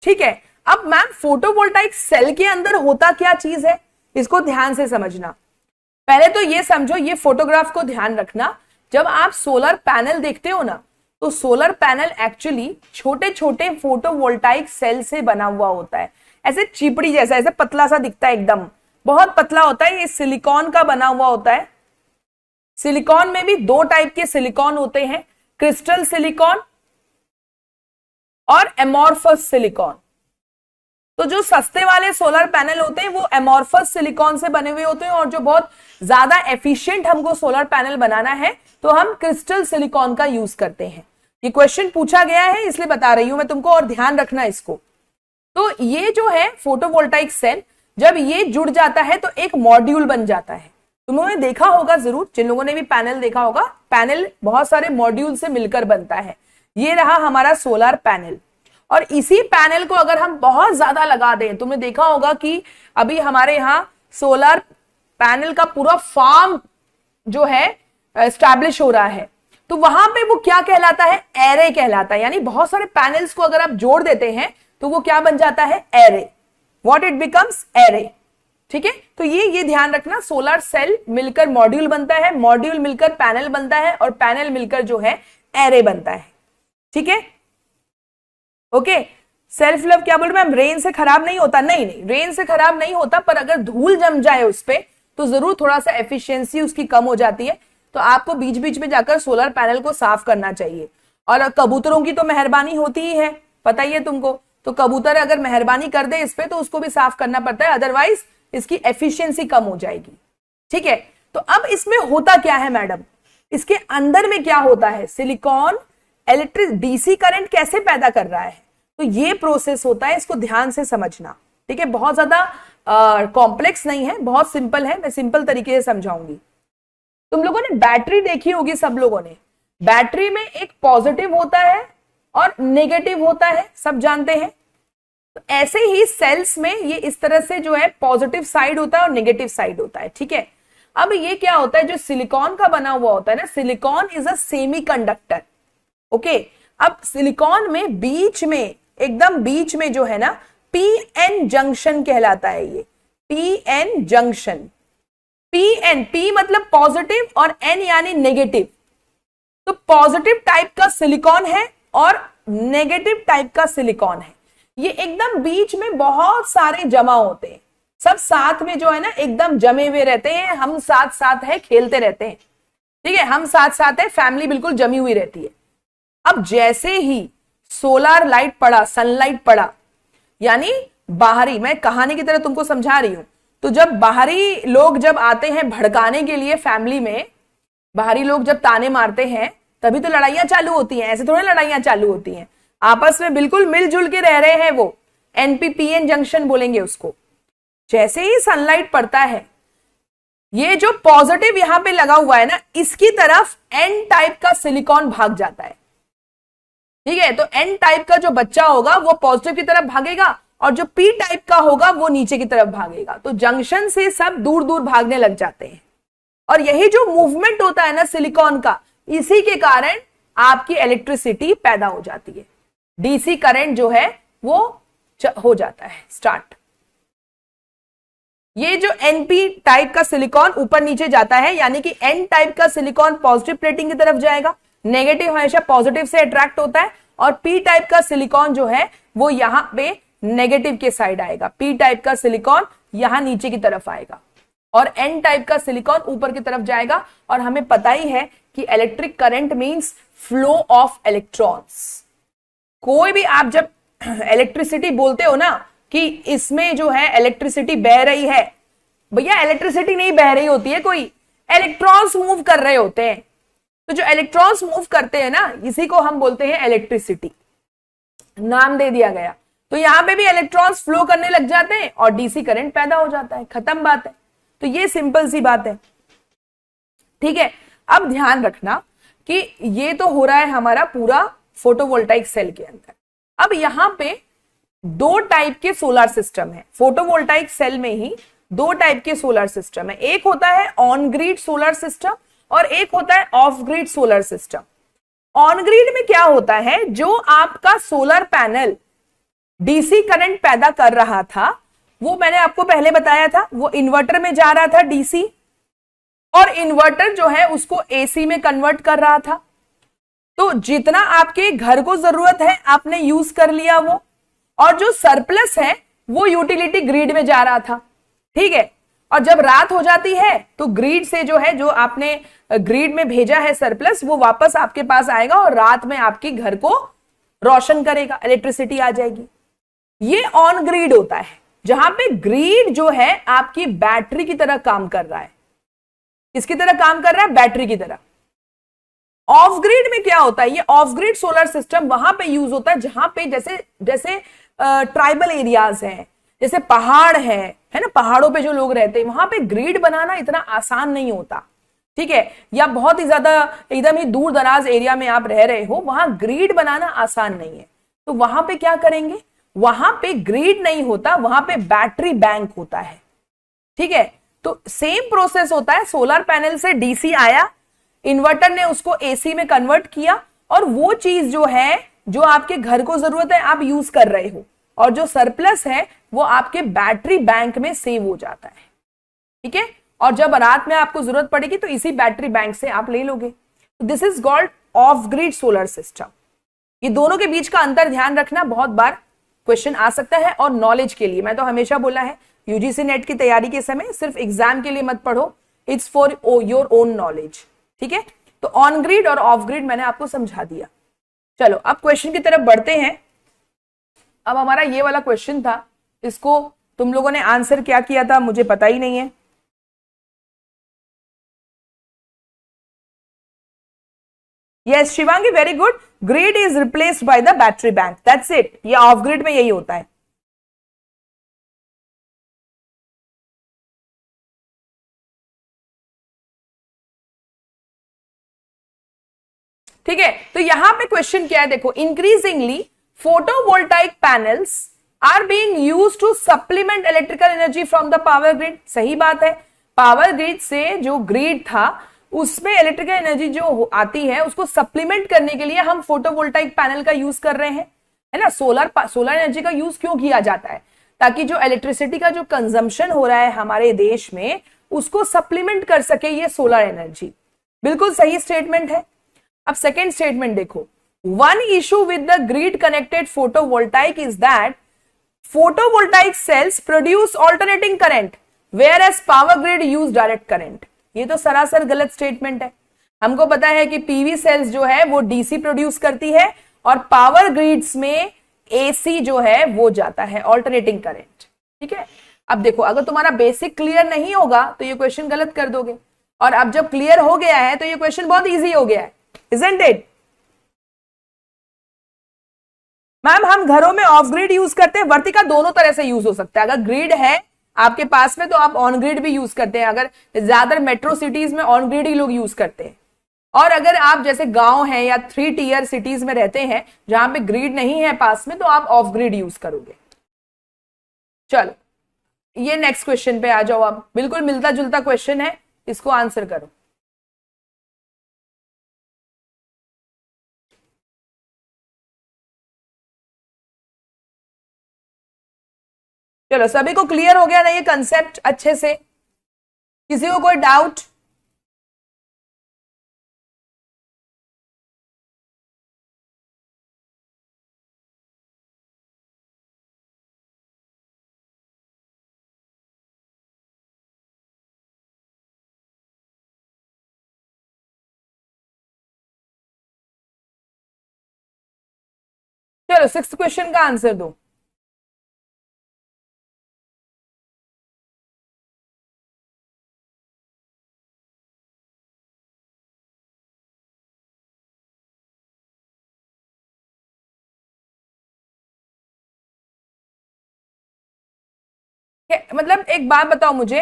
ठीक है, अब मैम फोटोवोल्टाइक सेल के अंदर होता क्या चीज है, इसको ध्यान से समझना। पहले तो ये समझो, ये फोटोग्राफ को ध्यान रखना, जब आप सोलर पैनल देखते हो ना, तो सोलर पैनल एक्चुअली छोटे छोटे फोटोवोल्टाइक सेल से बना हुआ होता है, ऐसे चिपड़ी जैसा, ऐसे पतला सा दिखता है, एकदम बहुत पतला होता है। ये सिलिकॉन का बना हुआ होता है। सिलिकॉन में भी दो टाइप के सिलिकॉन होते हैं, क्रिस्टल सिलिकॉन और एमॉर्फस सिलिकॉन। तो जो सस्ते वाले सोलर पैनल होते हैं वो एमोर्फस सिलिकॉन से बने हुए होते हैं, और जो बहुत ज्यादा एफिशिएंट हमको सोलर पैनल बनाना है तो हम क्रिस्टल सिलिकॉन का यूज करते हैं। ये क्वेश्चन पूछा गया है इसलिए बता रही हूं मैं तुमको, और ध्यान रखना इसको। तो ये जो है फोटोवोल्टाइक सेल, जब ये जुड़ जाता है तो एक मॉड्यूल बन जाता है। तुम लोगों ने देखा होगा जरूर, जिन लोगों ने भी पैनल देखा होगा, पैनल बहुत सारे मॉड्यूल से मिलकर बनता है। ये रहा हमारा सोलर पैनल, और इसी पैनल को अगर हम बहुत ज्यादा लगा दें, तुमने देखा होगा कि अभी हमारे यहाँ सोलर पैनल का पूरा फार्म जो है एस्टैब्लिश हो रहा है, तो वहां पे वो क्या कहलाता है, एरे कहलाता है। यानी बहुत सारे पैनल्स को अगर आप जोड़ देते हैं तो वो क्या बन जाता है, array. What it becomes, array. ठीक है, तो ये ध्यान रखना, सोलर सेल मिलकर मॉड्यूल बनता है, मॉड्यूल मिलकर पैनल बनता है, और पैनल मिलकर जो है एरे बनता है। ठीक है, ओके। सेल्फ लव क्या बोल रहे हैं मैम, रेन से खराब नहीं होता? नहीं नहीं, रेन से खराब नहीं होता, पर अगर धूल जम जाए उस पे तो जरूर थोड़ा सा एफिशिएंसी उसकी कम हो जाती है। तो आपको बीच बीच में जाकर सोलर पैनल को साफ करना चाहिए। और कबूतरों की तो मेहरबानी होती ही है, पता ही है तुमको, तो कबूतर अगर मेहरबानी कर दे इस पे तो उसको भी साफ करना पड़ता है, अदरवाइज इसकी एफिशिएंसी कम हो जाएगी। ठीक है, तो अब इसमें होता क्या है मैडम, इसके अंदर में क्या होता है, सिलिकॉन इलेक्ट्रिक डीसी करंट कैसे पैदा कर रहा है, तो ये प्रोसेस होता है, इसको ध्यान से समझना। ठीक है, बहुत ज्यादा कॉम्प्लेक्स नहीं है, बहुत सिंपल है, मैं सिंपल तरीके से समझाऊंगी। तुम लोगों ने बैटरी देखी होगी, सब लोगों ने, बैटरी में एक पॉजिटिव होता है और नेगेटिव होता है, सब जानते हैं। तो ऐसे ही सेल्स में ये इस तरह से जो है पॉजिटिव साइड होता है और नेगेटिव साइड होता है। ठीक है, अब ये क्या होता है, जो सिलिकॉन का बना हुआ होता है ना, silicon is a semiconductor. Okay, अब सिलिकॉन में बीच में, एकदम बीच में जो है ना, पीएन जंक्शन कहलाता है ये, पीएन जंक्शन। पीएन, पी मतलब पॉजिटिव और एन यानी नेगेटिव। तो पॉजिटिव टाइप का सिलिकॉन है और नेगेटिव टाइप का सिलिकॉन है। ये एकदम बीच में बहुत सारे जमा होते हैं, सब साथ में जो है ना एकदम जमे हुए रहते हैं, हम साथ साथ है, खेलते रहते हैं। ठीक है, हम साथ साथ है, फैमिली बिल्कुल जमी हुई रहती है। अब जैसे ही सोलर लाइट पड़ा, सनलाइट पड़ा, यानी बाहरी, मैं कहानी की तरह तुमको समझा रही हूं, तो जब बाहरी लोग जब आते हैं भड़काने के लिए फैमिली में, बाहरी लोग जब ताने मारते हैं तभी तो लड़ाइयां चालू होती हैं, ऐसे थोड़ी लड़ाइयां चालू होती हैं, आपस में बिल्कुल मिलजुल के रह रहे हैं, वो एनपीपीएन जंक्शन बोलेंगे उसको। जैसे ही सनलाइट पड़ता है, ये जो पॉजिटिव यहां पे लगा हुआ है ना, इसकी तरफ एन टाइप का सिलिकॉन भाग जाता है। ठीक है, तो एन टाइप का जो बच्चा होगा वो पॉजिटिव की तरफ भागेगा, और जो पी टाइप का होगा वो नीचे की तरफ भागेगा। तो जंक्शन से सब दूर दूर भागने लग जाते हैं, और यही जो मूवमेंट होता है ना सिलिकॉन का, इसी के कारण आपकी इलेक्ट्रिसिटी पैदा हो जाती है, डीसी करंट जो है वो हो जाता है स्टार्ट। ये जो एनपी टाइप का सिलिकॉन ऊपर नीचे जाता है, यानी कि एन टाइप का सिलिकॉन पॉजिटिव प्लेटिंग की तरफ जाएगा, नेगेटिव हमेशा पॉजिटिव से अट्रैक्ट होता है, और पी टाइप का सिलिकॉन जो है वो यहां पे नेगेटिव के साइड आएगा, पी टाइप का सिलिकॉन यहां नीचे की तरफ आएगा, और एन टाइप का सिलिकॉन ऊपर की तरफ जाएगा। और हमें पता ही है कि electric current means flow of electrons. कोई भी आप जब इलेक्ट्रिसिटी बोलते हो ना कि इसमें जो है इलेक्ट्रिसिटी बह रही है, भैया इलेक्ट्रिसिटी नहीं बह रही होती है, कोई इलेक्ट्रॉन्स मूव कर रहे होते हैं। तो जो इलेक्ट्रॉन्स मूव करते हैं ना, इसी को हम बोलते हैं इलेक्ट्रिसिटी, नाम दे दिया गया। तो यहां पे भी इलेक्ट्रॉन्स फ्लो करने लग जाते हैं और डीसी करंट पैदा हो जाता है, खत्म बात है। तो ये सिंपल सी बात है। ठीक है, अब ध्यान रखना कि ये तो हो रहा है हमारा पूरा फोटोवोल्टाइक सेल के अंदर। अब यहां पे दो टाइप के सोलर सिस्टम है, फोटोवोल्टाइक सेल में ही दो टाइप के सोलर सिस्टम है। एक होता है ऑन ग्रिड सोलर सिस्टम और एक होता है of grid solar system. On grid में क्या होता है, जो आपका सोलर पैनल डीसी करंट पैदा कर रहा था, वो मैंने आपको पहले बताया था, वो इन्वर्टर में जा रहा था डीसी, और इन्वर्टर जो है उसको एसी में कन्वर्ट कर रहा था। तो जितना आपके घर को जरूरत है आपने यूज कर लिया वो, और जो सरप्लस है वो यूटिलिटी ग्रिड में जा रहा था। ठीक है, और जब रात हो जाती है तो ग्रिड से जो है, जो आपने ग्रिड में भेजा है सरप्लस, वो वापस आपके पास आएगा और रात में आपके घर को रोशन करेगा, इलेक्ट्रिसिटी आ जाएगी। ये ऑन ग्रिड होता है, जहां पे ग्रिड जो है आपकी बैटरी की तरह काम कर रहा है। किसकी तरह काम कर रहा है? बैटरी की तरह। ऑफ ग्रिड में क्या होता है? ये ऑफ ग्रिड सोलर सिस्टम वहां पे यूज होता है जहां पे जैसे जैसे ट्राइबल एरियाज हैं, जैसे पहाड़ है ना, पहाड़ों पे जो लोग रहते हैं वहां पे ग्रिड बनाना इतना आसान नहीं होता, ठीक है। या बहुत ही ज्यादा एकदम ही दूर दराज एरिया में आप रह रहे हो, वहां ग्रिड बनाना आसान नहीं है। तो वहां पे क्या करेंगे? वहां पे ग्रिड नहीं होता, वहां पे बैटरी बैंक होता है, ठीक है। तो सेम प्रोसेस होता है, सोलर पैनल से डीसी आया, इन्वर्टर ने उसको एसी में कन्वर्ट किया, और वो चीज जो है जो आपके घर को जरूरत है आप यूज कर रहे हो, और जो सरप्लस है वो आपके बैटरी बैंक में सेव हो जाता है, ठीक है। और जब रात में आपको जरूरत पड़ेगी तो इसी बैटरी बैंक से आप ले लोगे। This is called off grid solar system. ये दोनों के बीच का अंतर ध्यान रखना, बहुत बार क्वेश्चन आ सकता है। और नॉलेज के लिए मैं तो हमेशा बोला है, यूजीसी नेट की तैयारी के समय सिर्फ एग्जाम के लिए मत पढ़ो, it's for your own knowledge, ठीक है। तो ऑन ग्रिड और ऑफ ग्रिड मैंने आपको समझा दिया। चलो अब क्वेश्चन की तरफ बढ़ते हैं। अब हमारा ये वाला क्वेश्चन था, इसको तुम लोगों ने आंसर क्या किया था मुझे पता ही नहीं है। Yes Shivangi, very good. Grid is replaced by the battery bank, that's it. ये ऑफ ग्रिड में यही होता है। ठीक है, तो यहां पे क्वेश्चन क्या है देखो, increasingly photovoltaic panels are being used to supplement electrical energy from the power grid. सही बात है, पावर ग्रिड से जो ग्रिड था उसमें इलेक्ट्रिकल एनर्जी जो आती है उसको सप्लीमेंट करने के लिए हम फोटोवोल्टाइक पैनल का यूज कर रहे हैं, है ना। सोलर एनर्जी का यूज क्यों किया जाता है? ताकि जो इलेक्ट्रिसिटी का जो कंजम्पशन हो रहा है हमारे देश में उसको सप्लीमेंट कर सके ये सोलर एनर्जी। बिल्कुल सही स्टेटमेंट है। अब सेकेंड स्टेटमेंट देखो, one issue with the grid connected photovoltaic is that photovoltaic cells produce alternating current whereas power grid use direct current। ये तो सरासर गलत स्टेटमेंट है। हमको पता है कि पीवी सेल्स जो है वो डीसी प्रोड्यूस करती है और पावर ग्रिड्स में एसी जो है वो जाता है ऑल्टरनेटिंग करंट, ठीक है। अब देखो, अगर तुम्हारा बेसिक क्लियर नहीं होगा तो ये क्वेश्चन गलत कर दोगे, और अब जब क्लियर हो गया है तो ये क्वेश्चन बहुत इजी हो गया है, isn't it? मैम हम घरों में ऑफ ग्रिड यूज करते हैं, वर्तिका दोनों तरह से यूज हो सकता है। अगर ग्रिड है आपके पास में तो आप ऑन ग्रिड भी यूज करते हैं, अगर ज्यादातर मेट्रो सिटीज में ऑन ग्रिड ही लोग यूज करते हैं। और अगर आप जैसे गांव हैं या 3 टियर सिटीज में रहते हैं जहां पे ग्रिड नहीं है पास में, तो आप ऑफ ग्रिड यूज करोगे। चलो ये नेक्स्ट क्वेश्चन पे आ जाओ। आप बिल्कुल मिलता जुलता क्वेश्चन है, इसको आंसर करो। चलो सभी को क्लियर हो गया ना ये कंसेप्ट अच्छे से? किसी को कोई डाउट? चलो सिक्स्थ क्वेश्चन का आंसर दो। मतलब एक बात बताओ मुझे,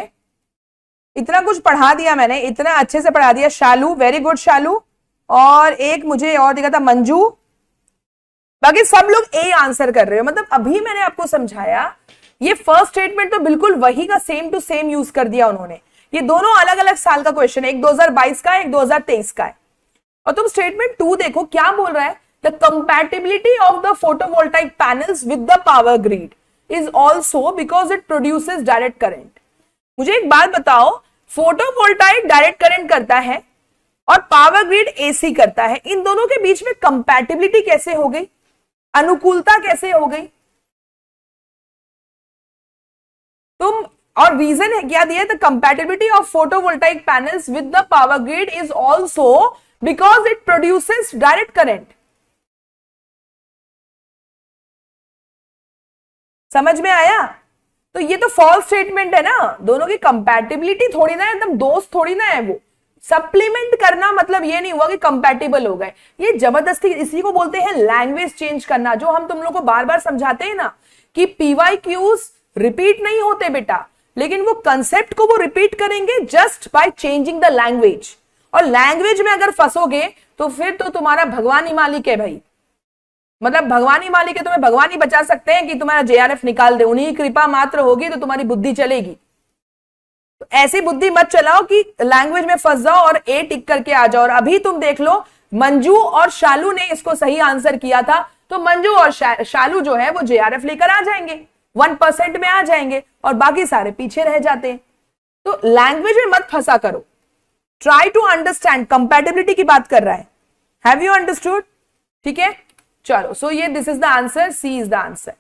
इतना कुछ पढ़ा दिया मैंने, इतना अच्छे से पढ़ा दिया। शालू, वेरी गुड शालू। और एक मुझे और दिखा था मंजू, बाकी सब लोग ए आंसर कर रहे हो। मतलब अभी मैंने आपको समझाया, ये फर्स्ट स्टेटमेंट तो बिल्कुल वही का सेम टू सेम यूज कर दिया उन्होंने। ये दोनों अलग अलग साल का क्वेश्चन है, एक 2022 का है, एक 2023 का है। और तुम स्टेटमेंट 2 देखो क्या बोल रहा है, the compatibility of the photovoltaic panels with the power grid is also because it produces direct current. मुझे एक बात बताओ, फोटोवोल्टाइक डायरेक्ट करंट करता है और पावर ग्रिड एसी करता है, इन दोनों के बीच में कंपैटिबिलिटी कैसे हो गई, अनुकूलता कैसे हो गई? तुम, और रीजन है क्या दिया, the compatibility of photovoltaic panels with the power grid is also because it produces direct current. समझ में आया? तो ये तो फॉल्स स्टेटमेंट है ना, दोनों की कंपैटिबिलिटी थोड़ी ना, एकदम दोस्त थोड़ी ना है वो। सप्लीमेंट करना मतलब ये नहीं हुआ कि कंपैटिबल हो गए, ये जबरदस्ती, इसी को बोलते हैं लैंग्वेज चेंज करना, जो हम तुम लोग को बार बार समझाते हैं ना कि पीवाईक्यूज रिपीट नहीं होते बेटा, लेकिन वो कंसेप्ट को वो रिपीट करेंगे just by changing the language. और लैंग्वेज में अगर फंसोगे तो फिर तो तुम्हारा भगवान ही मालिक है भाई, मतलब भगवान ही मालिक है, तुम्हें भगवान ही बचा सकते हैं कि तुम्हारा जेआरएफ निकाल दे, उन्हीं की कृपा मात्र होगी तो तुम्हारी बुद्धि चलेगी। तो ऐसी बुद्धि मत चलाओ कि लैंग्वेज में फंस जाओ और ए टिक करके आ जाओ। और अभी तुम देख लो, मंजू और शालू ने इसको सही आंसर किया था, तो मंजू और शालू जो है वो जेआरएफ लेकर आ जाएंगे, 1% में आ जाएंगे, और बाकी सारे पीछे रह जाते हैं। तो लैंग्वेज में मत फंसा करो, ट्राई टू अंडरस्टैंड, कंपैटिबिलिटी की बात कर रहा है। Have you understood? ठीक है, चलो, सो ये this is the answer, C is the answer.